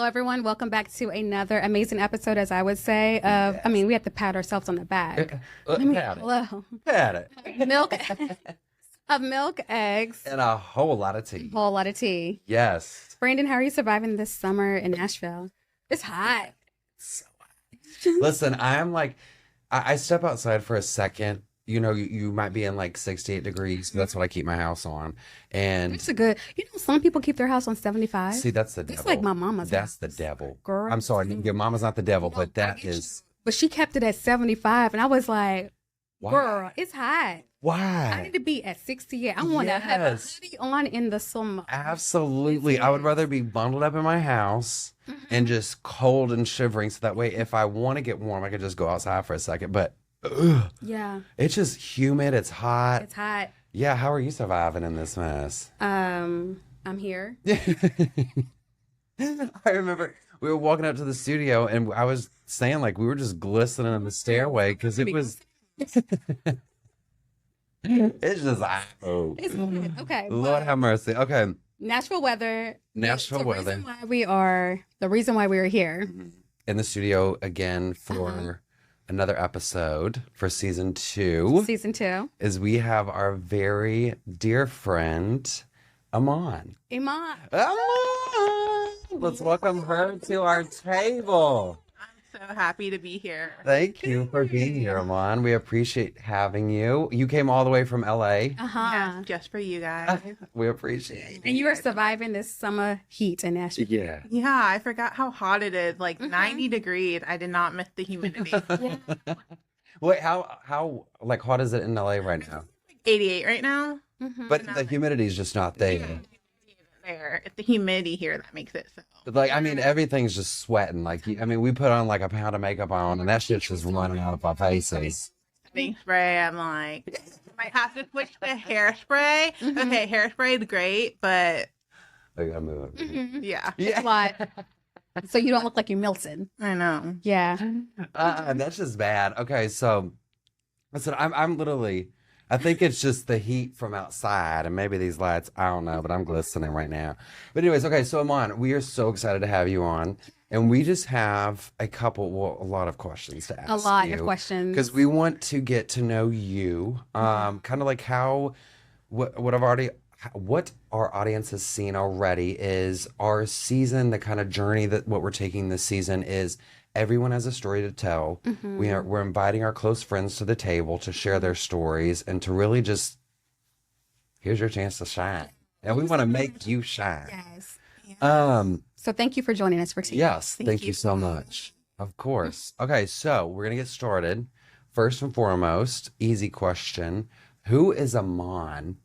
Hello, everyone. Welcome back to another amazing episode, as I would say, of, Yes. I mean, we have to pat ourselves on the back. Pat Hello. it. Milk, of milk, eggs, And a whole lot of tea. a whole lot of tea. Yes. Brandon, how are you surviving this summer in Nashville? It's hot. So, listen, I'm like, I step outside for a second. You know, you might be in like 68 degrees. That's what I keep my house on. And It's a good, some people keep their house on 75. see, that's the It's devil. like my mama's That's house. the devil. Girl. I'm sorry, your mama's not the devil, but that is But she kept it at 75, and I was like, why. girl, it's hot. I Why? need to be at 68. I want to have a Yes. hoodie on in the summer. Absolutely. I would rather be bundled up in my house and just cold and shivering. So that way, if I want to get warm, I could just go outside for a second. But Yeah, it's just humid. It's hot. it's hot. Yeah. How are you surviving in this mess? I'm here. I remember we were walking out to the studio and I was saying like we were just glistening in the stairway because it was. It's just It's good. Okay. Lord have mercy. Okay. Nashville weather. Nashville The weather. reason why we are here. In the studio again for another episode for season 2 Season 2. is we have our very dear friend Eman. Eman. Eman! Let's welcome her to our table. I'm so happy to be here. Thank you for being here, Eman. We appreciate having you. You came all the way from LA. Uh-huh. Just for you guys. We appreciate it. And you are surviving this summer heat in Nashville. Yeah. Yeah, I forgot how hot it is. Like 90 degrees. I did not miss the humidity. Wait, how like hot is it in LA right now? 88 right now. But the humidity is just not there. There. It's the humidity here that makes it so. Like, I mean, everything's just sweating. Like, I mean, we put on like a pound of makeup on, and that shit's just running out of our faces. Setting spray, I'm like, I might have to switch to hairspray. Okay, hairspray is great, but We gotta move it. yeah, It's a lot. So you don't look like you melted. I know. Yeah. That's just bad. Okay, so listen, I'm literally. I think it's just the heat from outside, and maybe these lights. I don't know, but I'm glistening right now. But anyways, okay. So Eman, we are so excited to have you on, and we just have a lot of questions to ask. A lot of questions. Because we want to get to know you, kind of like what our audience has seen already is our season, the kind of journey that what we're taking this season is everyone has a story to tell. We're inviting our close friends to the table to share their stories and to really just, here's your chance to shine. And we want to make you shine. Yes. So thank you for joining us for today. yes, thank you you so much. Of course. Okay, so we're going to get started. First and foremost, easy question. Who is Eman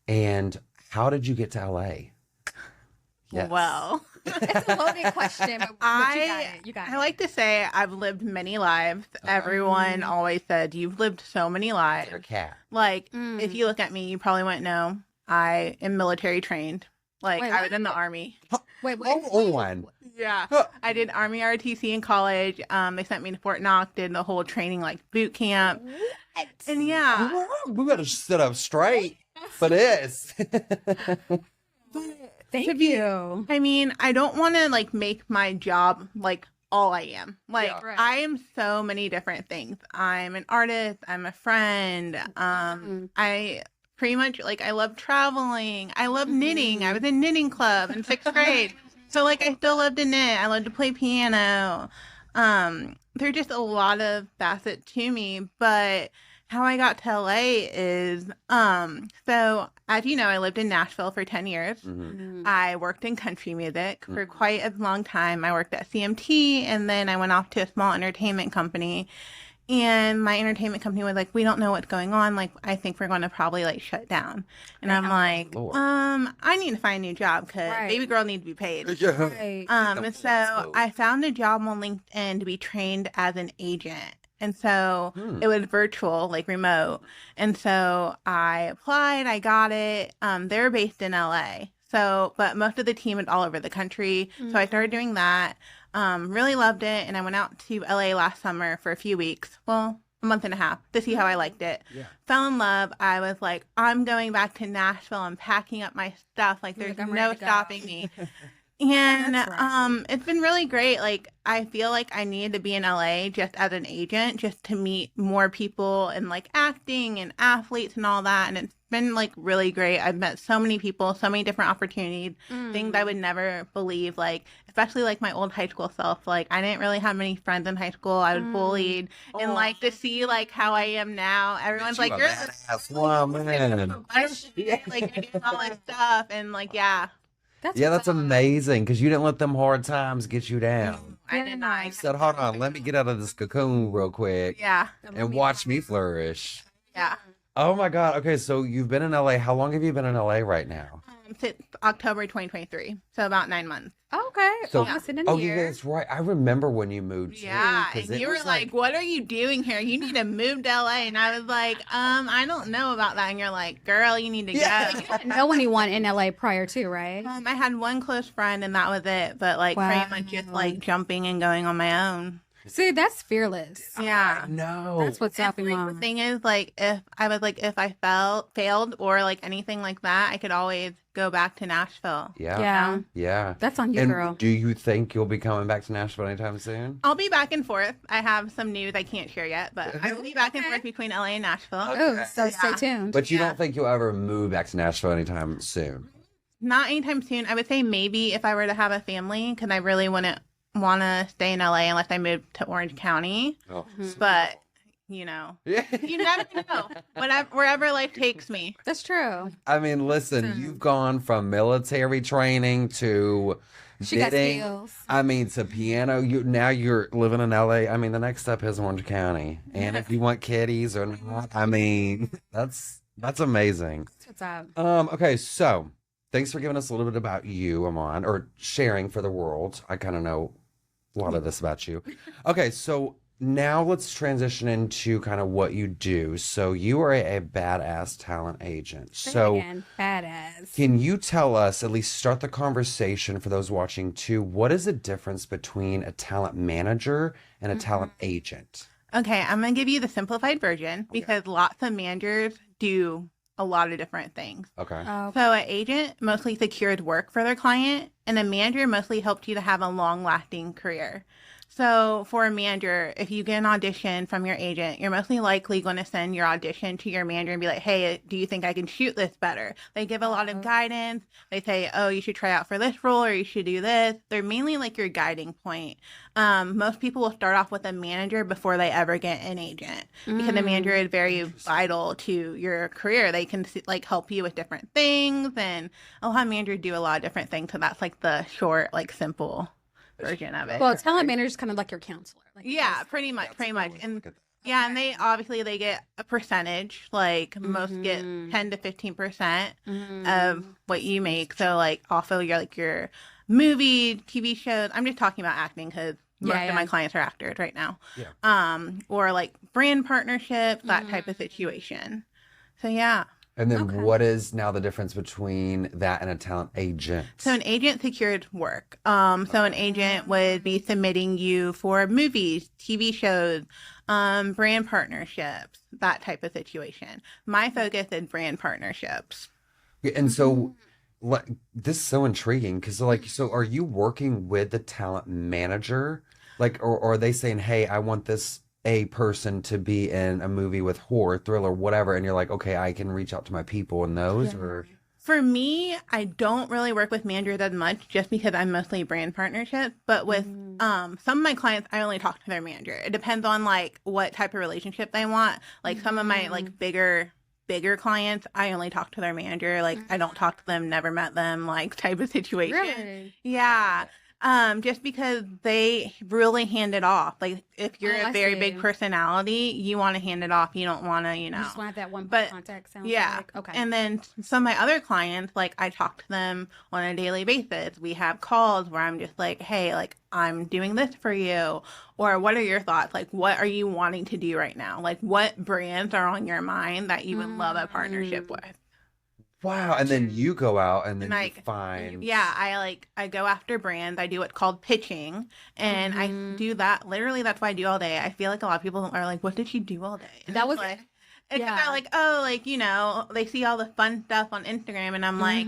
and how did you get to LA? Yes. Well, It's a loaded question, but you got it. You got I it. like to say I've lived many lives. Everyone always said you've lived so many lives. Your cat. Like, if you look at me, you probably wouldn't know. I am military trained. Like, Wait, I what? was in the Army. Wait, Hold on. Yeah. Huh. I did Army ROTC in college. They sent me to Fort Knox, did the whole training, like, boot camp. And yeah. We better sit up straight for this. Thank you. I mean, I don't want to, like, make my job, like, all I am. Like, Yeah. Right. I am so many different things. I'm an artist. I'm a friend. I pretty much, like, I love traveling. I love knitting. I was in knitting club in 6th grade. So, like, I still love to knit. I love to play piano. There's just a lot of facets to me, but how I got to LA is, so as you know, I lived in Nashville for 10 years. I worked in country music for quite a long time. I worked at CMT and then I went off to a small entertainment company. And my entertainment company was like, we don't know what's going on. Like, I think we're going to probably like shut down. And I'm like, Lord. I need to find a new job because Right. baby girl needs to be paid. Right. And so I found a job on LinkedIn to be trained as an agent. And so it was virtual, like remote. And so I applied, I got it. They're based in LA. So, but most of the team is all over the country. So I started doing that. Really loved it. And I went out to LA last summer for a few weeks. Well, a month and a half to see how I liked it. Yeah. Fell in love. I was like, I'm going back to Nashville. I'm packing up my stuff. Like, there's I'm no ready to go. stopping me. And That's right. it's been really great. Like I feel like I needed to be in LA just as an agent, just to meet more people and like acting and athletes and all that. And it's been like really great. I've met so many people, so many different opportunities, things I would never believe. Like especially like my old high school self. Like I didn't really have many friends in high school. I was bullied, and like to see like how I am now, everyone's You like, a "You're badass woman. like you're doing all this stuff," and like yeah. That's Yeah, what's that's up. amazing because you didn't let them hard times get you down. I did not. You said, hold on, let me get out of this cocoon real quick Yeah, and watch me flourish. yeah. Oh my God. Okay, so you've been in LA. How long have you been in LA right now? Since October 2023, so about 9 months. Okay. So, Almost in a oh, yeah, year. that's right. I remember when you moved too. Yeah, 'Cause and it you were was like, "What are you doing here? You need to move to LA." And I was like, I don't know about that." And you're like, "Girl, you need to Yeah. go." Didn't know anyone in LA prior to, right? I had one close friend, and that was it. But like, pretty much just like jumping and going on my own. See, that's fearless. Yeah. No. That's what's up, Like, the Eman. thing is, like, if I failed or like anything like that, I could always go back to Nashville. Yeah. Yeah. Yeah. That's on you, And girl. do you think you'll be coming back to Nashville anytime soon? I'll be back and forth. I have some news I can't share yet, but I will be back and forth between LA and Nashville. Oh, so stay tuned. But you Yeah. don't think you'll ever move back to Nashville anytime soon? Not anytime soon. I would say maybe if I were to have a family, because I really wouldn't want to stay in LA unless I moved to Orange County. Oh. But you Yeah. never know. Wherever life takes me. That's true. I mean, listen, you've gone from military training to She got knitting. skills. I mean, to piano. Now you're living in LA. I mean, the next step is Orange County. And if you want kitties or not, I mean, that's amazing. That's what's up. Okay, so thanks for giving us a little bit about you, Eman, or sharing for the world. I kind of know a lot of this about you. Okay, so now let's transition into kind of what you do. So you are a badass talent agent. Say it So again. Badass. can you tell us, at least start the conversation for those watching too, what is the difference between a talent manager and a talent agent? Okay, I'm gonna give you the simplified version because lots of managers do a lot of different things. Okay. Oh, So an agent mostly secured work for their client, and a manager mostly helped you to have a long-lasting career. So for a manager, if you get an audition from your agent, you're mostly likely going to send your audition to your manager and be like, "Hey, do you think I can shoot this better?" They give a lot of guidance. They say, "Oh, you should try out for this role or you should do this." They're mainly like your guiding point. Most people will start off with a manager before they ever get an agent because the manager is very vital to your career. They can like help you with different things, and a lot of managers do a lot of different things. So that's like the short, like simple version of it. well, talent manager is kind of like your counselor. Like Yeah, pretty much. And yeah, and they obviously they get a percentage. Like most get 10 to 15% of what you make. So like also your movie, TV shows. I'm just talking about acting because most of my clients are actors right now. Yeah. Or like brand partnerships, that type of situation. So yeah. And then what is now the difference between that and a talent agent? So an agent secured work. So an agent would be submitting you for movies, TV shows, brand partnerships, that type of situation. My focus is brand partnerships. And so like, this is so intriguing because so are you working with the talent manager? Like, or are they saying, hey, I want this a person to be in a movie with horror, thriller, whatever, and you're like, okay, I can reach out to my people in those, or For me, I don't really work with managers as much just because I'm mostly brand partnerships. But with some of my clients, I only talk to their manager. It depends on like what type of relationship they want. Like some of my like bigger clients, I only talk to their manager. Like I don't talk to them, never met them, like type of situation. Really? Yeah. Just because they really hand it off. Like if you're Oh, a I very see. big personality, you want to hand it off. You don't want to, You just want that one But, contact. Sounds yeah. like. Okay. And then some of my other clients, like I talk to them on a daily basis. We have calls where I'm just like, hey, like I'm doing this for you. Or what are your thoughts? Like, what are you wanting to do right now? Like, what brands are on your mind that you would love a partnership with? wow. And then you go out and then you Like, find Yeah, I go after brands. I do what's called pitching, and I do that. Literally, that's what I do all day. I feel like a lot of people are like, "What did she do all day?" And That it's was- like, It's Yeah. about like, oh, like, they see all the fun stuff on Instagram, and I'm like,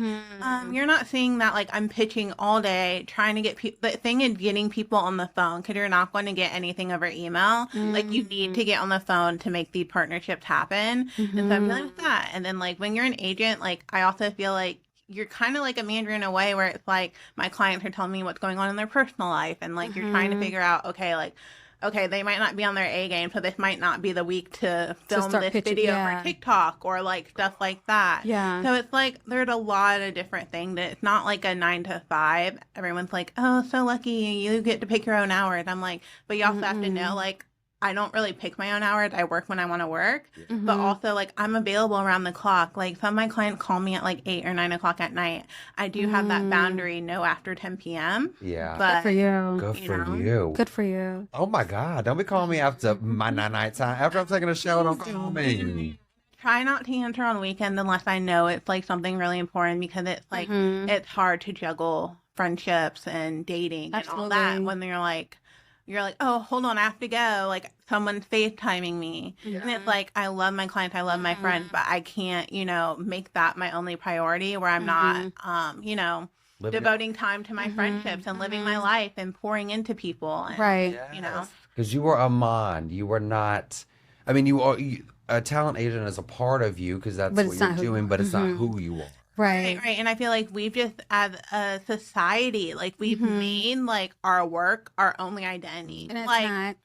you're not seeing that, like, I'm pitching all day, trying to get people. The thing is getting people on the phone, because you're not going to get anything over email. Like, you need to get on the phone to make these partnerships happen. And so I'm dealing with that. And then, like, when you're an agent, like, I also feel like you're kind of like a manager in a way where it's like my clients are telling me what's going on in their personal life, and like you're trying to figure out, okay, like, okay, they might not be on their A game, so this might not be the week to film start this pitching, video yeah. for TikTok or like stuff like that. Yeah. So it's like there's a lot of different things. That it's not like a 9 to 5. Everyone's like, oh, so lucky you get to pick your own hours. I'm like, but you also have to know, like, I don't really pick my own hours. I work when I want to work, but also like I'm available around the clock. Like some of my clients call me at like 8 or 9 o'clock at night. I do have that boundary, no after 10 p.m. Yeah. But Good for you. Good you for know? you. Good for you. Oh my God. Don't be calling me after my night time. After I'm taking a shower, don't call me. try not to answer on weekends unless I know it's like something really important, because it's like it's hard to juggle friendships and dating and all that Absolutely. when you're like, oh, hold on, I have to go. Like someone's FaceTiming me. And it's like, I love my clients, I love my friends, but I can't, make that my only priority where I'm not, Living- devoting time to my friendships and living my life and pouring into people. And, Right. Because you were Eman. You were not, I mean, a talent agent is a part of you because that's But what it's you're not who- doing, but it's not who you are. Right. Right. And I feel like we've just, as a society, like we've made like our work our only identity. And it's like not.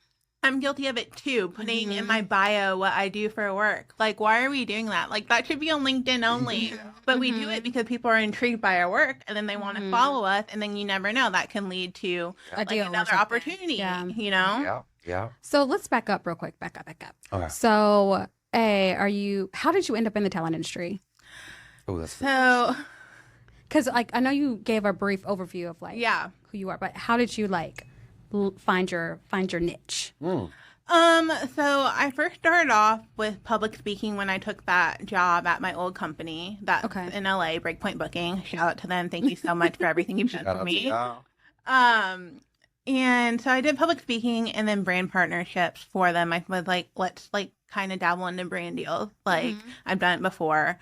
I'm guilty of it too, putting in my bio what I do for work. Like, why are we doing that? Like, that should be on LinkedIn only. But we do it because people are intrigued by our work and then they want to follow us. And then you never know, that can lead to A deal or another something. opportunity, Yeah. Yeah. Yeah. So let's back up real quick. Back up. Okay. So, how did you end up in the talent industry? Oh, that's So, Because, like, I know you gave a brief overview of, like, yeah. who you are, but how did you, like, find your niche? So I first started off with public speaking when I took that job at my old company that's Okay. in LA, Breakpoint Booking. Shout out to them. Thank you so much for everything you've done Shout for out to me. y'all. And so I did public speaking and then brand partnerships for them. I was like, let's like kind of dabble into brand deals. Like I've done it before.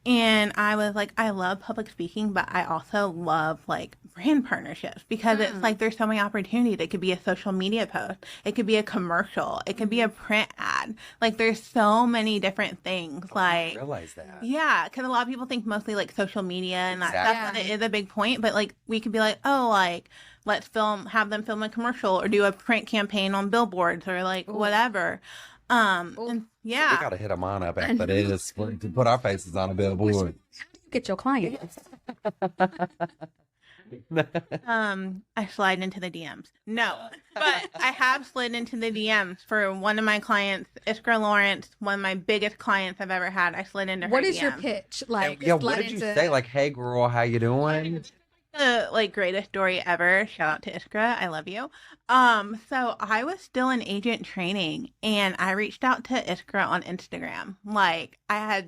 And I was like, I love public speaking, but I also love like brand partnerships because it's like there's so many opportunities. It could be a social media post. It could be a commercial. It could be a print ad. Like there's so many different things. I Like, realize that. yeah, because a lot of people think mostly like social media and that stuff, Exactly. and it is a big point. But like we could be like, oh, like let's have them film a commercial or do a print campaign on billboards or like whatever. And yeah, We got to hit them on up after this to put our faces on a billboard. Get your clients. I slide into the DMs. No, but I have slid into the DMs for one of my clients, Iskra Lawrence, one of my biggest clients I've ever had. I slid into her What is your DMs. pitch? Like, Yeah, what slide did you into- say? Like, hey, girl, how you doing? The like greatest story ever. Shout out to Iskra. I love you. So I was still in agent training and I reached out to Iskra on Instagram. Like I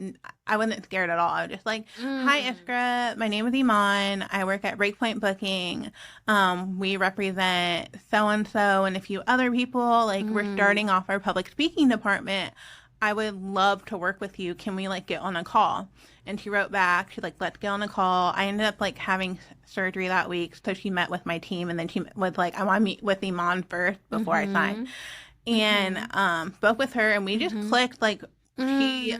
wasn't scared at all. I was just like, hi Iskra, my name is Eman. I work at Breakpoint Booking. We represent so and so and a few other people. Like we're starting off our public speaking department. I would love to work with you. Can we like get on a call? And she wrote back, she's like, let's get on a call. I ended up like having surgery that week. So she met with my team and then she was like, I want to meet with Eman first before I sign. And spoke with her and we just clicked. Like she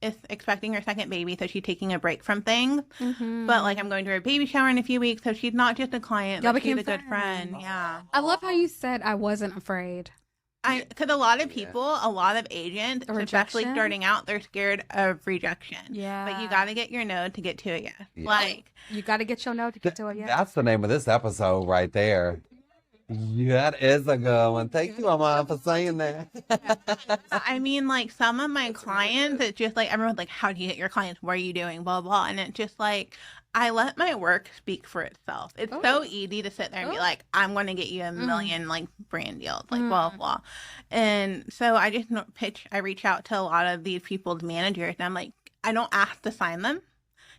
is expecting her second baby. So she's taking a break from things. But like I'm going to her baby shower in a few weeks. So she's not just a client, Y'all but she's became a good friend. friends. Yeah. I love how you said I wasn't afraid. Because a lot of people, a lot of agents, especially Rejection? starting out, they're scared of rejection. Yeah. But you got to get your no to get to a yes. Yeah. Like, You got to get your no to get to it. Yeah. That's the name of this episode right there. Yeah, that is a good one. Thank you, Eman, for saying that. I mean, like some of my clients, it's just like everyone's like, how do you get your clients? What are you doing? Blah, blah. And it's just like, I let my work speak for itself. It's so easy to sit there and be like, I'm going to get you a million like brand deals, like blah, blah. And so I just I reach out to a lot of these people's managers and I'm like, I don't ask to sign them.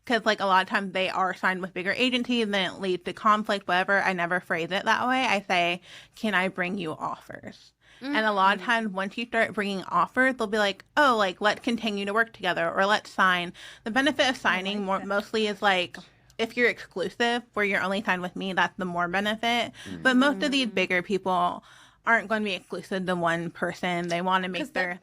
Because like a lot of times they are signed with bigger agencies and then it leads to conflict, whatever. I never phrase it that way. I say, can I bring you offers? And a lot of times, once you start bringing offers, they'll be like, oh, like, let's continue to work together or let's sign. The benefit of signing mostly is like, if you're exclusive, where you're only signed with me, that's the more benefit. But most of these bigger people aren't going to be exclusive to one person. They want to make their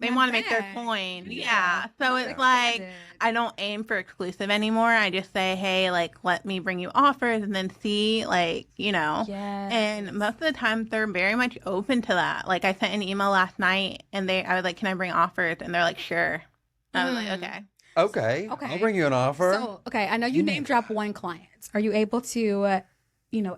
coin. Yeah. So it's like I don't aim for exclusive anymore. I just say, hey, like, let me bring you offers and then see, like, you know. Yes. And most of the time they're very much open to that. Like I sent an email last night and I was like, can I bring offers? And they're like, sure. I was like, okay. Okay. I'll bring you an offer. So, okay, I know you name drop one client. Are you able to,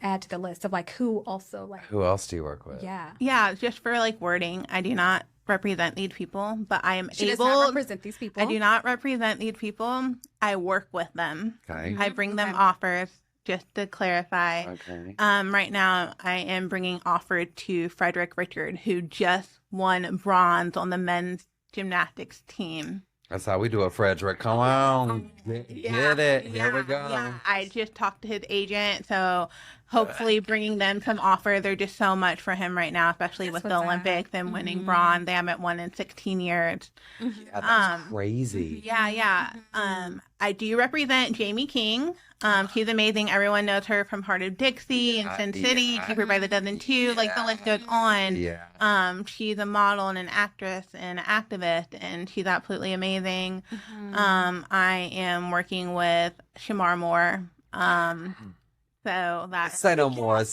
add to the list of like who also like? Who else do you work with? Yeah. Yeah, just for like wording, I do not represent these people, but I am She does able. not represent these people. I do not represent these people. I work with them. Okay. I bring them offers. Just to clarify, Okay. right now I am bringing offer to Frederick Richard, who just won bronze on the men's gymnastics team. That's how we do it, Frederick. Come on. Get it. Here we go. Yeah. I just talked to his agent, so hopefully bringing them some offer. They're just so much for him right now, especially with the Olympics and winning bronze. They haven't won in 16 years. Yeah, that's crazy. Yeah. I do represent Jamie King. She's amazing. Everyone knows her from Heart of Dixie and Sin City, Keeper by the Dozen 2. Like, the list goes on. Yeah. She's a model and an actress and an activist, and she's absolutely amazing. I am working with Shamar Moore. So that's... Say no more.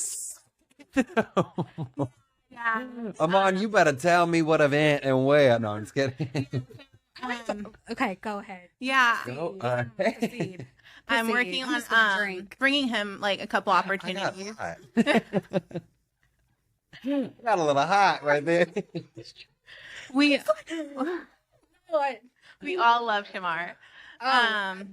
Yeah. Eman, you better tell me what event and where. No, I'm just kidding. Okay, go ahead. Yeah. Go Proceed. I'm working I'm just gonna on drink. bringing him like a couple opportunities. Got a little hot right there. We What? we all love Shamar.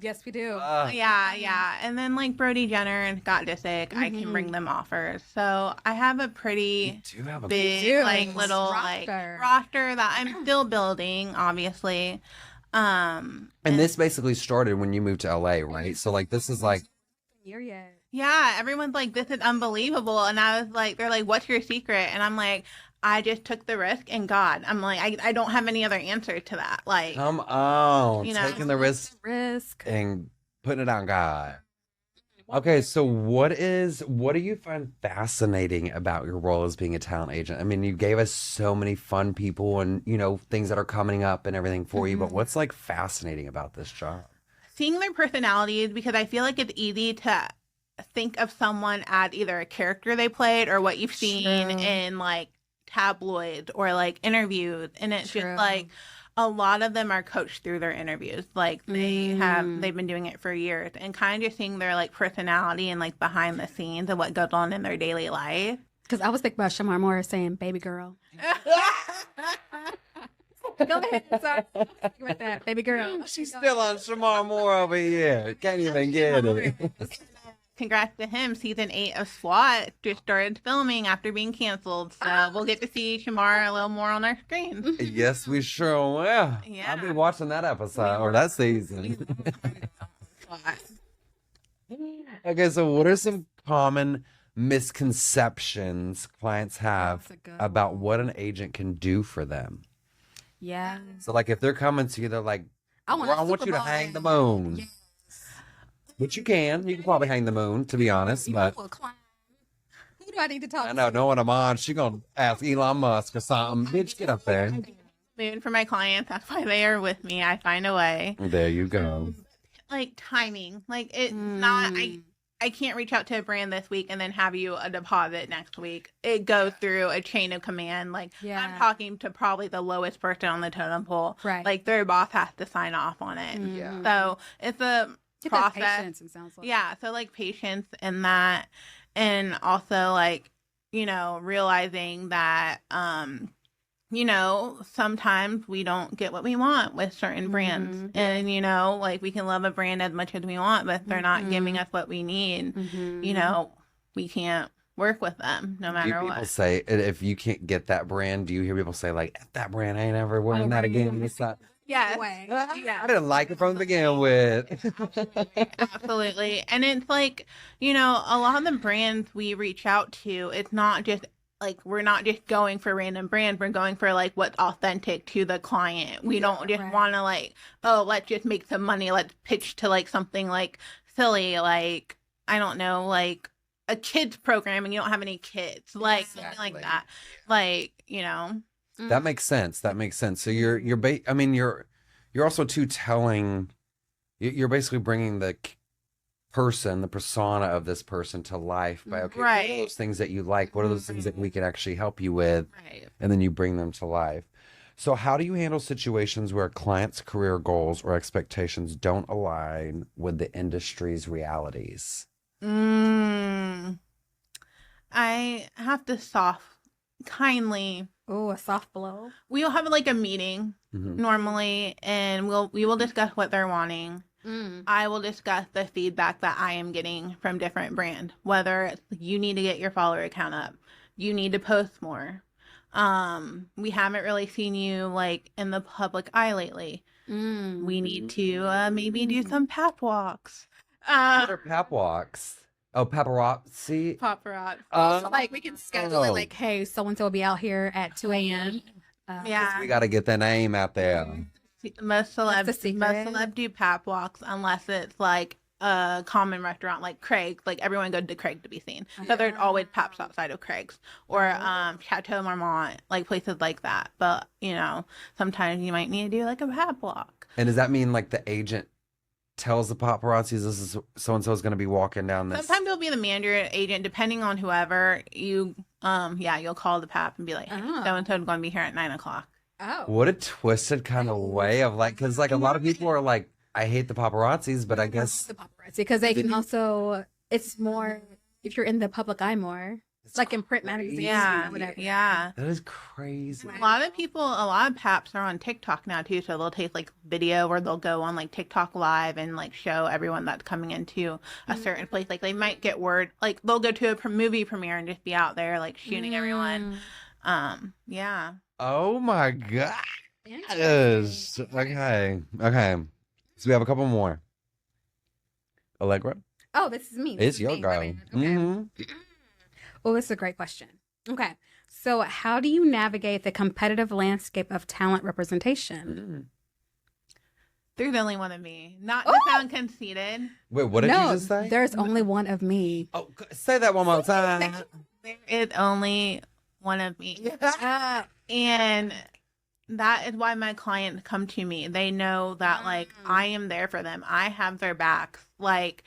Yes, we do. Yeah. And then like Brody Jenner and Scott Disick, I can bring them offers. So I have a pretty You do have a big like little like roster that I'm still building, obviously. And this basically started when you moved to LA, right? So like this is like Year yet? Yeah, everyone's like, this is unbelievable. And I was like, they're like, what's your secret? And I'm like, I just took the risk and God. I'm like, I don't have any other answer to that. Like, come on, you know, taking the risk Risk. and putting it on God. Okay, so what do you find fascinating about your role as being a talent agent? I mean, you gave us so many fun people and, things that are coming up and everything for you, but what's like fascinating about this job? seeing their personalities, because I feel like it's easy to think of someone as either a character they played or what you've seen in like tabloids or like interviews. And it's just like a lot of them are coached through their interviews. Like they've been doing it for years, and kind of just seeing their like personality and like behind the scenes of what goes on in their daily life. Because I was thinking about Shamar Moore saying baby girl. Go ahead. Sorry. Think about that. Baby girl. She's still on Shamar Moore over here. Can't even get it. Congrats to him. Season 8 of SWAT just started filming after being canceled. So we'll get to see Shamar a little more on our screen. Yes, we sure will. Yeah. I'll be watching that episode or that season. Okay, so what are some common misconceptions clients have about what an agent can do for them? Yeah. So like if they're coming to you, they're like, I want you to hang the moon. Yes. Which you can probably hang the moon, to be honest. But who do I need to talk to? I know, knowing I'm on, she gonna ask Elon Musk or something. Bitch, get up there. Moon for my clients. That's why they are with me. I find a way. There you go. Like timing. Like it's not, I can't reach out to a brand this week and then have you a deposit next week. It goes through a chain of command. Like I'm talking to probably the lowest person on the totem pole. Right. Like their boss has to sign off on it. Yeah. So it's a process. Patience, it sounds like. Yeah. So like patience in that, and also like, realizing that, sometimes we don't get what we want with certain brands. And, like we can love a brand as much as we want, but if they're not giving us what we need, we can't work with them no matter People what. say, if you can't get that brand, do you hear people say like, F that brand, I ain't ever wearing that again? It's not. Yes. I didn't like it from the begin with. Absolutely. And it's like, a lot of the brands we reach out to, it's not just like we're not just going for random brand, we're going for like what's authentic to the client. We don't just right. want to like, oh, let's just make some money, let's pitch to like something like silly, like I don't know, like a kids program and you don't have any kids, like something like Exactly. that. Like, you know. That makes sense. That makes sense. So I mean, you're also too telling. You're basically bringing the person, the persona of this person to life by, okay, what are Right. those things that you like? What are those things that we can actually help you with? Right. And then you bring them to life. So how do you handle situations where a client's career goals or expectations don't align with the industry's realities? I have to kindly. Oh, a soft blow. We'll have like a meeting normally, and we will discuss what they're wanting. I will discuss the feedback that I am getting from different brand, whether it's you need to get your follower count up, you need to post more. We haven't really seen you like in the public eye lately. We need to maybe do some pap walks. What are pap walks? Oh, paparazzi. Paparazzi. So like we can schedule it like, hey, so and so will be out here at 2 a.m. Yeah. We got to get the name out there. Most That's the celeb do pap walks unless it's like a common restaurant like Craig's. Like everyone goes to Craig to be seen. So there's always paps outside of Craig's or Chateau Marmont, like places like that. But you know, sometimes you might need to do like a pap walk. And does that mean like the agent tells the paparazzis this is so and so is going to be walking down this? Sometimes it'll be the manager agent, depending on whoever you. You'll call the pap and be like, so and so is going to be here at 9:00. Oh. What a twisted kind of way of like, because like a lot of people are like, I hate the paparazzis, but I guess the paparazzi, because they can also, it's more, if you're in the public eye more, it's like in print magazines. Yeah, Whatever. yeah. that is crazy. A lot of paps are on TikTok now too, so they'll take like video or they'll go on like TikTok live and like show everyone that's coming into a certain place. Like they might get word, like they'll go to a movie premiere and just be out there like shooting everyone. Yeah. Oh my God. Yes. Okay. Okay. So we have a couple more. Allegra? Oh, this is me. It's your girl. Okay. Mm-hmm. Well, this is a great question. Okay. So how do you navigate the competitive landscape of talent representation? There's only one of me. Not to sound conceited. Wait, what did you just say? There's only one of me. Oh, say that one more time. There is only one of me. And that is why my clients come to me. They know that like I am there for them. I have their backs. Like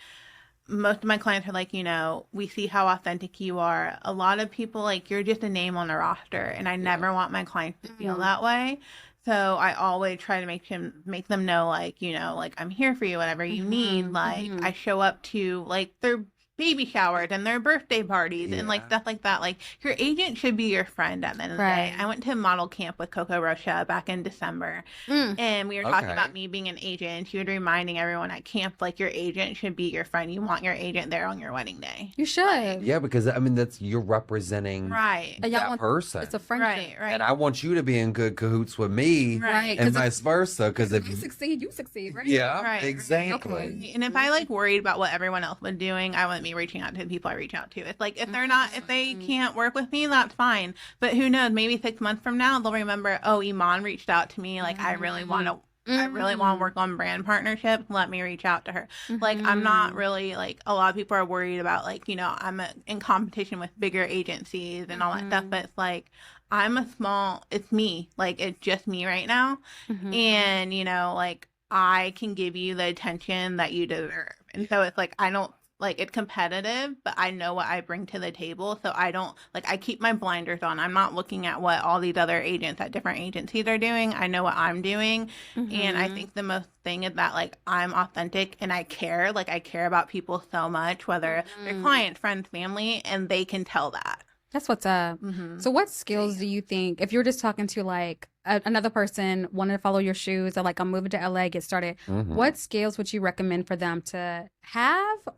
most of my clients are like, you know, we see how authentic you are. A lot of people like you're just a name on a roster, and I never want my clients to feel that way. So I always try to make them know, like, you know, like I'm here for you, whatever you need. Like I show up to like their baby showers and their birthday parties and like stuff like that. Like your agent should be your friend at the end of the day. I went to model camp with Coco Rocha back in December, and we were talking about me being an agent. She was reminding everyone at camp, like your agent should be your friend. You want your agent there on your wedding day. You should. Yeah, because I mean you're representing that person. It's a friendship. Right. And I want you to be in good cahoots with me, Right. and vice versa. Because if You succeed, right? yeah, Right. exactly. And if I like worried about what everyone else was doing, I wouldn't be reaching out to the people I reach out to. It's like if they can't work with me, that's fine. But who knows? Maybe 6 months from now, they'll remember. Oh, Eman reached out to me. Like I really want to. I really want to work on brand partnerships. Let me reach out to her. Like I'm not really like a lot of people are worried about like, you know, I'm in competition with bigger agencies and all that stuff. But it's like it's me. Like it's just me right now. And you know, like I can give you the attention that you deserve. And so it's like I don't. Like it's competitive, but I know what I bring to the table. So I don't like, I keep my blinders on. I'm not looking at what all these other agents at different agencies are doing. I know what I'm doing. And I think the most thing is that like I'm authentic and I care. Like I care about people so much, whether they're clients, friends, family, and they can tell that. That's what's up. So what skills do you think, if you're just talking to like another person wanting to follow your shoes or like I'm moving to LA, get started, what skills would you recommend for them to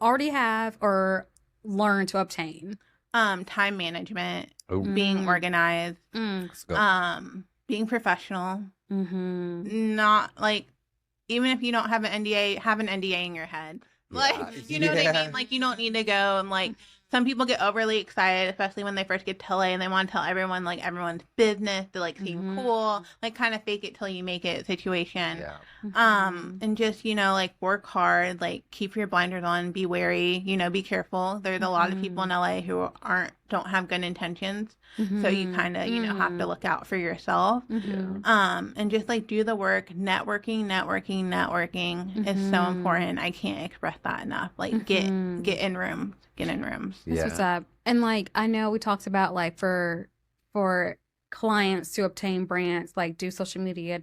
already have, or learn to obtain? Time management, being organized, being professional, not like, even if you don't have an NDA, have an NDA in your head. Like, you know what I mean? Like you don't need to go and like some people get overly excited, especially when they first get to LA and they want to tell everyone like everyone's business to like seem cool, like kind of fake it till you make it situation. Yeah. And just, like work hard, like keep your blinders on, be wary, be careful. There's a lot of people in LA who don't have good intentions. So you kind of, have to look out for yourself. And just like do the work. Networking is so important. I can't express that enough. Like get in rooms. That's what's up. And like I know we talked about like for clients to obtain brands, like do social media,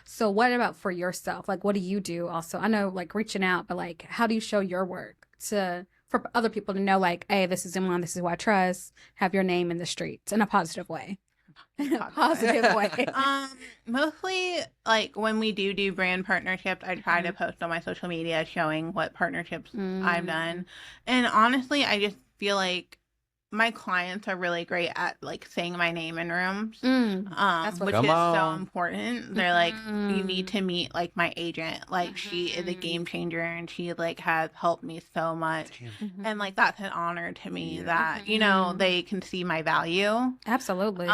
So what about for yourself? Like what do you do also? I know like reaching out, but like how do you show your work for other people to know like, hey, this is Eman, this is who I trust, have your name in the streets in a positive way. Positive way. Mostly like when we do brand partnerships, I try to post on my social media showing what partnerships I've done. And honestly, I just feel like my clients are really great at like saying my name in rooms, which is so important. They're like, you need to meet like my agent. Like she is a game changer and she like has helped me so much. And like that's an honor to me that they can see my value. Absolutely.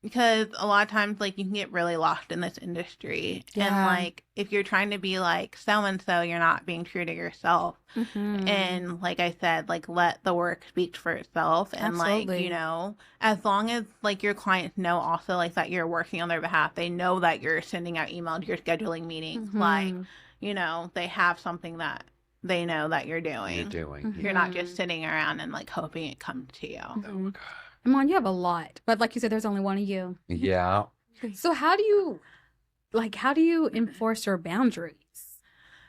Because a lot of times, like, you can get really lost in this industry. Yeah. And, like, if you're trying to be like so-and-so, you're not being true to yourself. And, like I said, like, let the work speak for itself. And, Absolutely. like, as long as, like, your clients know also, like, that you're working on their behalf, they know that you're sending out emails, you're scheduling meetings. Like, they have something that they know that you're doing. You're not just sitting around and, like, hoping it comes to you. Oh, my God. Eman, you have a lot, but like you said, there's only one of you. Yeah. So how do you enforce your boundaries?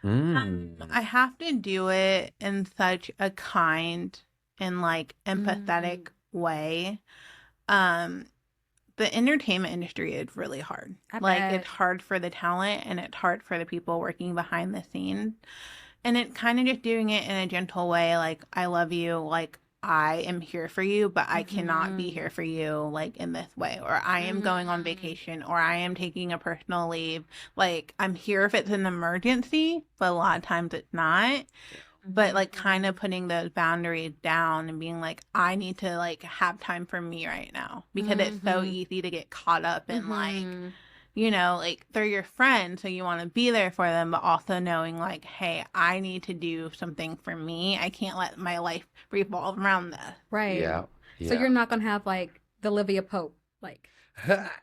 I have to do it in such a kind and like empathetic way. The entertainment industry is really hard. It's hard for the talent and it's hard for the people working behind the scenes. And it kind of just doing it in a gentle way, like, I love you, like, I am here for you, but I cannot be here for you like in this way, or I am going on vacation, or I am taking a personal leave. Like, I'm here if it's an emergency, but a lot of times it's not. But like kind of putting those boundaries down and being like, I need to like have time for me right now, because it's so easy to get caught up in like, like they're your friends, so you want to be there for them, but also knowing like, hey, I need to do something for me. I can't let my life revolve around this. Right. Yeah. So you're not going to have like the Olivia Pope, like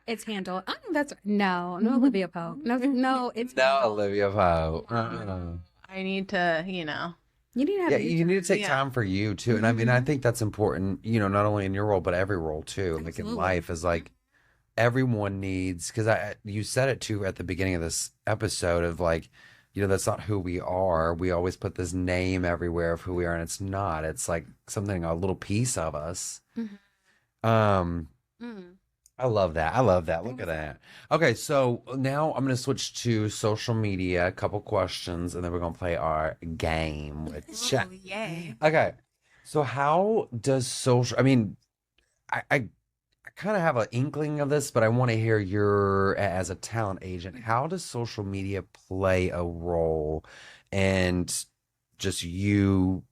it's handled. I think that's no Olivia Pope. No, it's no Olivia Pope. I need to, You need to have you need to take time for you too. And I mean, I think that's important, not only in your role, but every role too. Like in life is like, everyone needs, because you said it too at the beginning of this episode of like, that's not who we are. We always put this name everywhere of who we are, and it's not. It's like something, a little piece of us. I love that. Look at that. Okay, so now I'm going to switch to social media, a couple questions, and then we're going to play our game. Yay. Okay, so how does social, I mean, I kind of have an inkling of this, but I want to hear as a talent agent, how does social media play a role and just being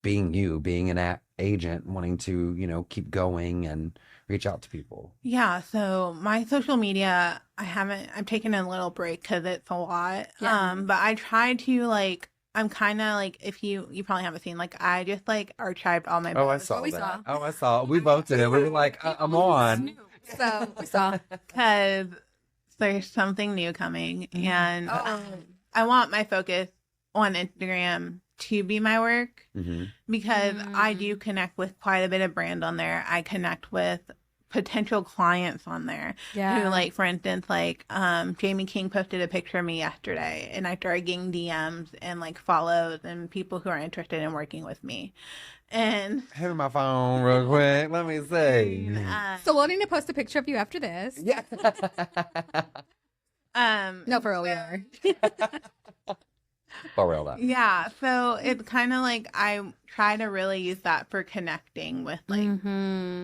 an agent, wanting to, keep going and reach out to people? Yeah. So my social media, I've taken a little break because it's a lot. Yeah. But I try to like, I'm kind of like, if you probably haven't seen, like, I just like archived all my posts. I saw. We both did it. We were like, I'm on. So we saw. Because there's something new coming. And I want my focus on Instagram to be my work. Because I do connect with quite a bit of brand on there. I connect with potential clients on there who, like, for instance, like Jamie King posted a picture of me yesterday, and I started getting DMs and like follows and people who are interested in working with me. And have my phone real quick, let me see. So we'll need to post a picture of you after this. Yeah. No, for real, we are. For real, though. Yeah, so it's kind of like I try to really use that for connecting with like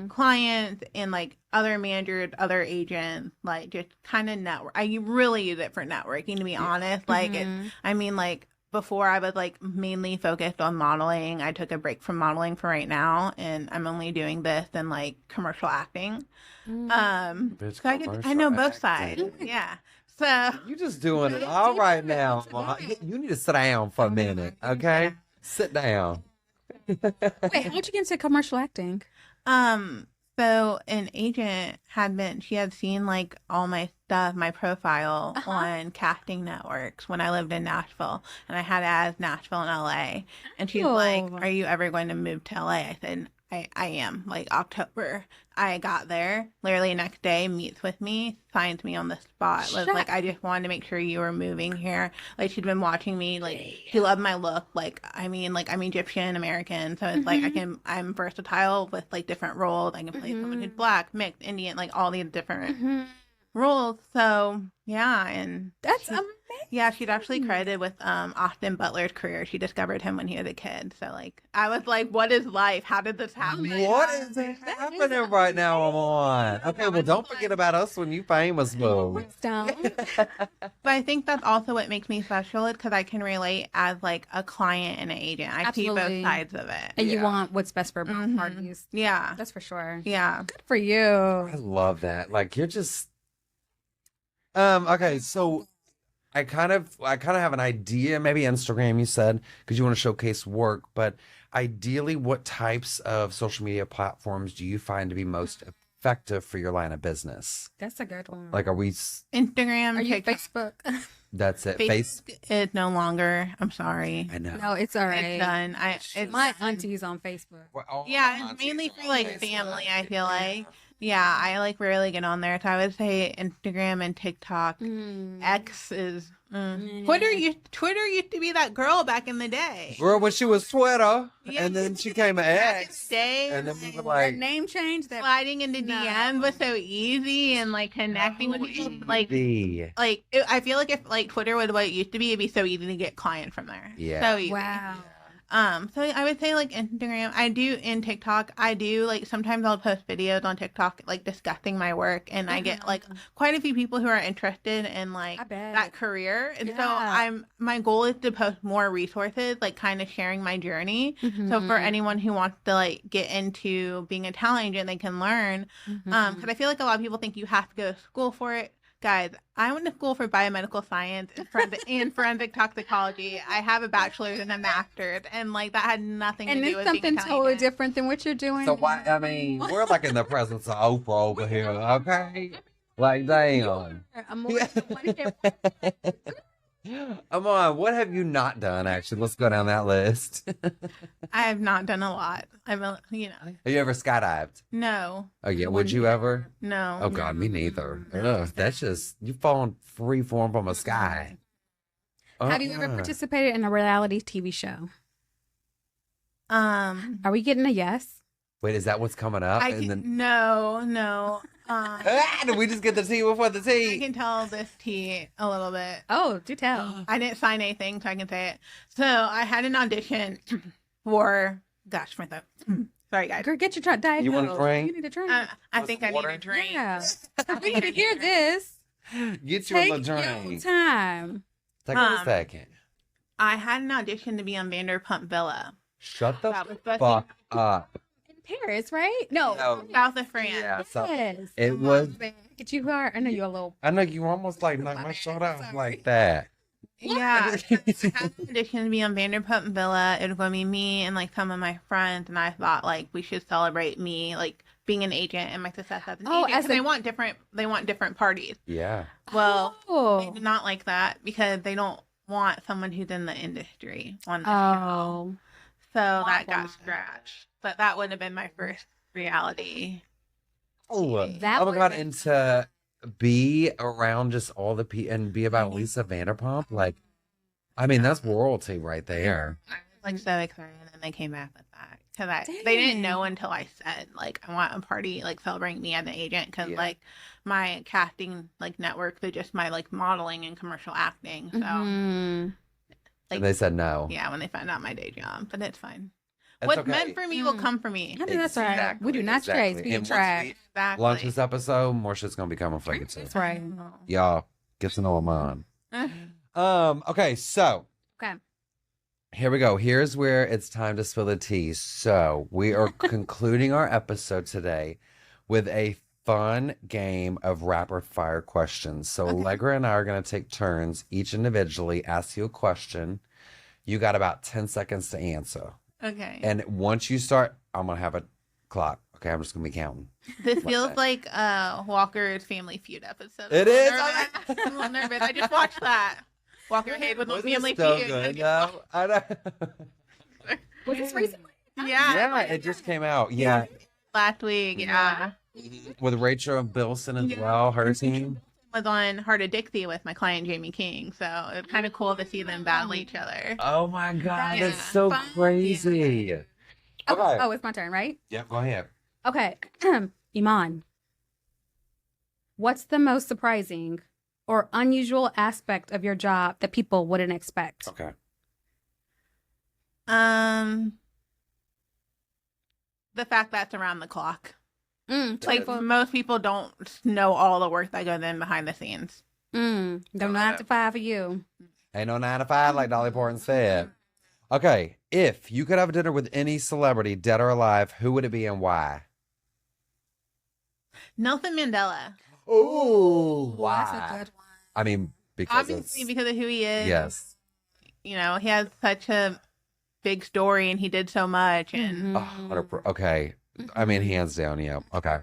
clients and like other managers, other agents, like just kind of network. I really use it for networking, to be honest. Like, I mean, like before I was like mainly focused on modeling. I took a break from modeling for right now, and I'm only doing this and like commercial acting. Bitch, So I know both acting. sides. Yeah. So You just doing it all right now, Ma. You need to sit down for a minute, okay? Sit down. Wait, how'd you get into commercial acting? So an agent she had seen like all my stuff, my profile on casting networks when I lived in Nashville, and I had ads Nashville and LA. And she's like, "Are you ever going to move to LA?" I said, I am. Like October, I got there. Literally next day, meets with me, signs me on the spot. Was like, I just wanted to make sure you were moving here. Like she'd been watching me. Like she loved my look. Like I'm Egyptian American, so it's like I'm versatile with like different roles. I can play someone who's black, mixed, Indian, like all these different roles. So yeah, and that's amazing. Yeah, she'd actually credited with Austin Butler's career. She discovered him when he was a kid. So like I was like, what is life? How did this happen? What is happening right now, on? Okay, well don't forget about us when you famous, boo. But I think that's also what makes me special, is because I can relate as like a client and an agent. I see both sides of it. And you want what's best for both parties. Yeah. That's for sure. Yeah. Good for you. I love that. Like you're just okay, so I kind of have an idea, maybe Instagram you said, because you want to showcase work, but ideally what types of social media platforms do you find to be most effective for your line of business? That's a good one. Like are we Instagram, are you TikTok? Facebook? That's it. Facebook is no longer. I'm sorry. I know. No, it's all right. It's done. It's my auntie's on Facebook. Well, yeah, it's mainly for like family, I feel like. Yeah, I like rarely get on there. So I would say Instagram and TikTok. X is Twitter used to be that girl back in the day. Girl, when she was Twitter, and then she came an X, and then we were like, that name change, that sliding into DMs was so easy, and like connecting with people, I feel like if like Twitter was what it used to be, it'd be so easy to get clients from there. Yeah. So easy. wow. So I would say like Instagram. I do in TikTok. I do like sometimes I'll post videos on TikTok like discussing my work, and I get like quite a few people who are interested in like that career. And so my goal is to post more resources, like kind of sharing my journey. So for anyone who wants to like get into being a talent agent, they can learn. Because I feel like a lot of people think you have to go to school for it. Guys, I went to school for biomedical science and forensic toxicology. I have a bachelor's and a master's, and like that had nothing to do with being a talent something totally different than what you're doing. So why? I mean, we're like in the presence of Oprah over here, okay? Like, damn. Eman, what have you not done? Actually, let's go down that list. I have not done a lot. Have you ever skydived? No. Oh yeah, would you ever? No. Oh God, me neither. Ugh, that's just you falling free form from a sky. Have you ever participated in a reality TV show? Are we getting a yes? Wait, is that what's coming up? No. Did we just get the tea before the tea? I can tell this tea a little bit. Oh, do tell. I didn't sign anything, so I can say it. So I had an audition for. Gosh, my throat. Sorry, guys. Girl, get your diet. You want a drink? You need a drink. I think I need a drink. Yeah. We need to hear this. Get you a drink. Take your time. Take a second. I had an audition to be on Vanderpump Villa. Shut the fuck up. Paris, right? No. South of France. Yeah, yes. It was. Get you are. I know you're a little. I know you almost like knocked my shoulder out like that. Yeah. I had an audition to be on Vanderpump Villa. It was going to be me and like some of my friends, and I thought like we should celebrate me like being an agent and my success as an agent. Because they want different parties. Yeah. Well, they did not like that because they don't want someone who's in the industry on the show. So that got scratched. But that would have been my first reality. Oh my God. And to be around just all the people and be about Lisa Vanderpump, like, I mean, that's royalty right there. I was like so excited, and they came back with that. Because they didn't know until I said, like, I want a party, like, celebrating me as an agent. Because, like, my casting, like, network, they're just my, like, modeling and commercial acting. So, like, and they said no. Yeah, when they found out my day job. But it's fine. That's What's meant for me will come for me. I think that's right. We do not stray. Speaking track. Launch this episode, more shit's gonna be coming for you too. That's right. Y'all get to know Eman. Okay, so Here we go. Here's where it's time to spill the tea. So we are concluding our episode today with a fun game of rapid fire questions. So Allegra and I are going to take turns, each individually ask you a question. You got about 10 seconds to answer. Okay. And once you start, I'm going to have a clock. Okay, I'm just going to be counting. This feels like Walker's Family Feud episode. It is? I'm a little nervous. I just watched that. Walker Hayden with Wasn't Family it so Feud. good, though? I know. Was this recently? Yeah. Yeah, it just came out. Yeah. Last week, yeah. With Rachel Bilson as well, her team. Was on Heart of Dixie with my client Jamie King, so it's kind of cool to see them battle each other. Oh my God, Yeah. that's so Fun. crazy. Okay. Oh, it's my turn, right? Yep, go ahead. Okay. Iman, what's the most surprising or unusual aspect of your job that people wouldn't expect? Okay. The fact that it's around the clock. Like most people don't know all the work that goes in behind the scenes. No 9 to 5 for you. Ain't no 9 to 5 like Dolly Parton said. Okay, if you could have dinner with any celebrity, dead or alive, who would it be and why? Nelson Mandela. Ooh, That's a good one. I mean, because Obviously it's, because of who he is. yes. You know, he has such a big story and he did so much and 100%. Okay. I mean, hands down, yeah. Okay.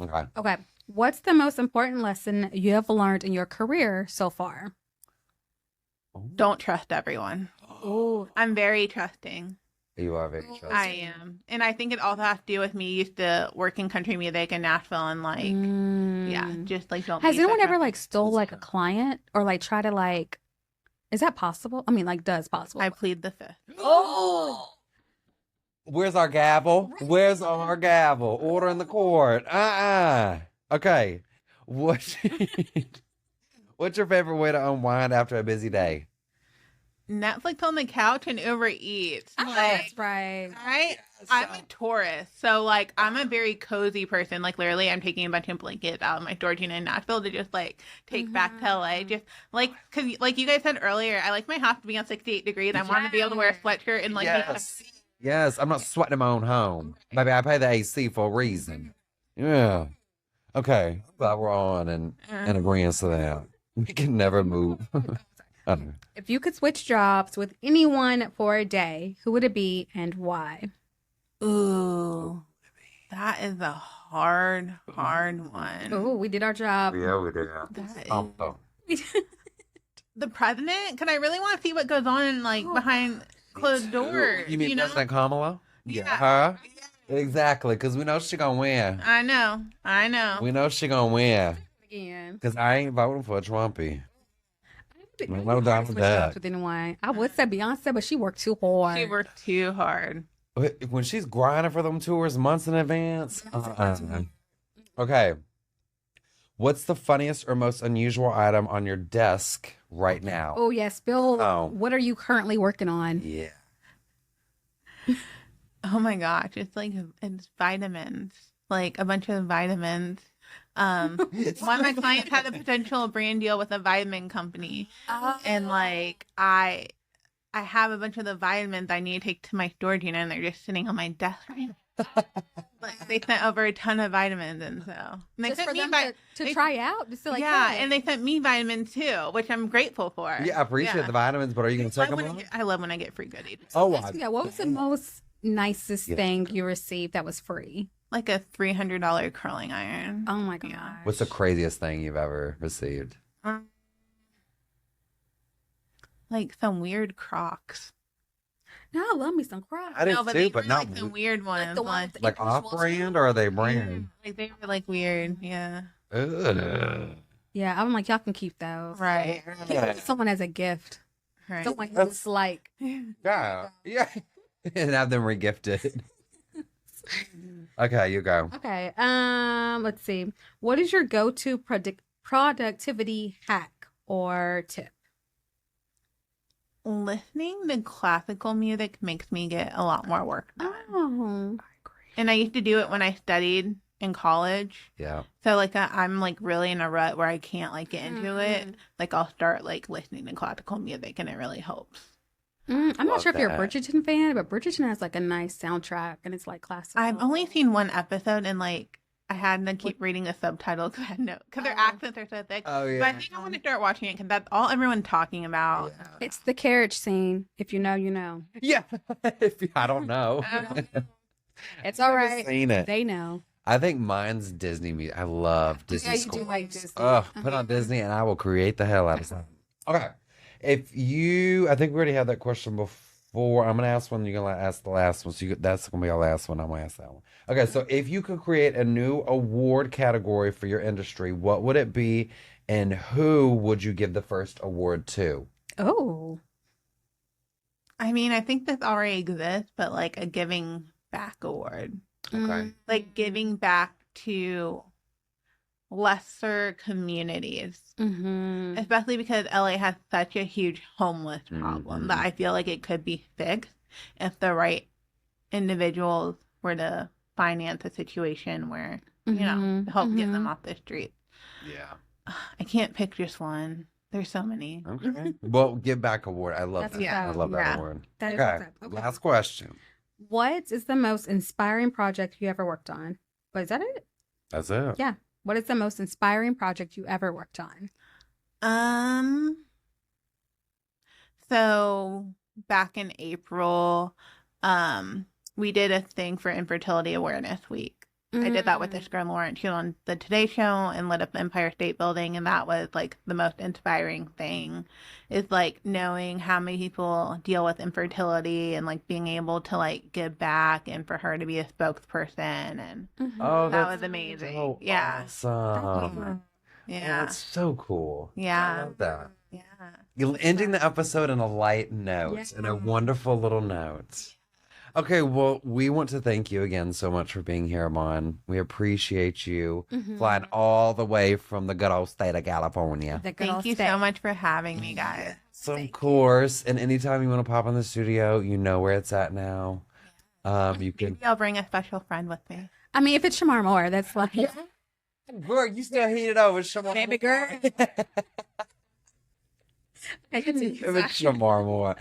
Okay. Okay. What's the most important lesson you have learned in your career so far? don't trust everyone. Oh, I'm very trusting. You are very trusting. I am. And I think it also has to do with me used to work in country music in Nashville and like yeah, just like don't Has be anyone so ever trusting. like stole like a client or like try to like? Is that possible? I mean, like, does possible? I plead the fifth. Oh, Where's our gavel? Where's our gavel? Order in the court. Okay. What's your favorite way to unwind after a busy day? Netflix on the couch and Uber Eats. that's right. Right? I'm a Taurus, so like I'm a very cozy person. Like literally, I'm taking a bunch of blankets out of my storage unit in Nashville to just like take back to LA. Just like because like you guys said earlier, I like my house to be on 68 degrees. I want to be able to wear a sweatshirt and like Yes, I'm not sweating in my own home. Maybe I pay the AC for a reason. Yeah. Okay. But we're on and in agreement to that. We can never move. I don't know. If you could switch jobs with anyone for a day, who would it be and why? ooh, that is a hard one. Oh, we did our job. Yeah, we did. That is- the president? Because I really want to see what goes on like behind closed doors. You mean know? President Kamala? Yeah. Her? Exactly, because we know she gonna win. I know. We know she gonna win. Again. Because I ain't voting for a Trumpy. I No doubt switch with that. jobs with anyone. I would say Beyonce, but she worked too hard. She worked too hard. When she's grinding for them tours months in advance. Okay. What's the funniest or most unusual item on your desk right now? Oh yes, Bill. Oh. What are you currently working on? Yeah. Oh my gosh, it's vitamins, like a bunch of vitamins. One of my clients had a potential brand deal with a vitamin company, and like I have a bunch of the vitamins I need to take to my storage unit, and they're just sitting on my desk right now. Like they sent over a ton of vitamins, and so and they Just sent for me them to they- try out, just to like yeah, and they sent me vitamins too, which I'm grateful for. Yeah, I appreciate the vitamins, but are you going to take them on? I love when I get free goodies. Oh, wow. yeah. What was the most nicest Yeah. thing you received that was free? Like a $300 curling iron. Oh my god. Yeah. What's the craziest thing you've ever received? Like some weird Crocs. No, I love me some Crocs. I did No, but too, they but were not like some weird ones. the ones that- like off brand or are they brand? Like they were like weird. Yeah. Ugh. Yeah, I'm like, y'all can keep those. Right. Give it to someone as a gift. Right. Someone who's like, Yeah. Yeah. And have them regifted. Okay, you go. okay, let's see. What is your go-to productivity hack or tip? Listening to classical music makes me get a lot more work done. Oh, And I used to do it when I studied in college. Yeah. So like I'm like really in a rut where I can't like get into it. Like I'll start like listening to classical music and it really helps. I'm not Love sure if you're a that. Bridgerton fan, but Bridgerton has like a nice soundtrack and it's like classical. I've only seen one episode and like I had to keep reading the subtitles because I had no because their accents are so thick. Oh, But yeah. I think I want to start watching it because that's all everyone's talking about. It's the carriage scene. If you know, you know. Yeah. I don't know. It's all Never right. seen it. They know. I think mine's Disney music. I love Disney Yeah, you score. do like Disney. Oh, put on Disney and I will create the hell out of something. Okay. I think we already had that question before. I'm going to ask one. You're going to ask the last one. So that's going to be our last one. I'm going to ask that one. Okay. So if you could create a new award category for your industry, what would it be and who would you give the first award to? Oh. I mean, I think this already exists, but like a giving back award, Okay. like giving back to lesser communities, Mm-hmm. especially because LA has such a huge homeless problem that I feel like it could be fixed if the right individuals were to finance a situation where, you know, help get them off the street. Yeah. I can't pick just one. There's so many. Okay. Well, give back award. I love That's that. what's I up. love that Yeah. award. That is Okay. what's up. Okay. Last question. What is the most inspiring project you ever worked on? Wait, is that it? That's it. Yeah. What is the most inspiring project you ever worked on? So back in April, we did a thing for Infertility Awareness Week. I did that with this girl, Lauren. She was on the Today Show and lit up the Empire State Building, and that was like the most inspiring thing. Is like knowing how many people deal with infertility and like being able to like give back, and for her to be a spokesperson, and Oh, that that's was amazing. so Yeah, awesome. yeah, That's so cool. I yeah, love that. yeah. You're ending the episode in a light note, Yeah. in a wonderful little note. Okay, well, we want to thank you again so much for being here, Eman. We appreciate you flying all the way from the good old state of California. The good old Thank you state. so much for having me, guys. So, of course, and anytime you want to pop in the studio, you know where it's at now. You can. Maybe I'll bring a special friend with me. I mean, if it's Shamar Moore, that's like, Girl, you still heated over, Shamar. baby girl. I can see If it's Shamar Moore.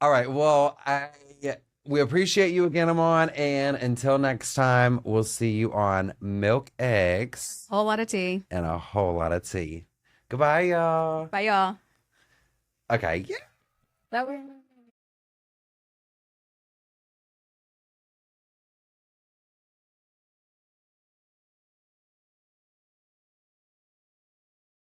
All right, well, we appreciate you again, Eman, and until next time, we'll see you on Milk Eggs Whole lot of tea. and a whole lot of tea. Goodbye, y'all. Bye, y'all. Okay, yeah. That was.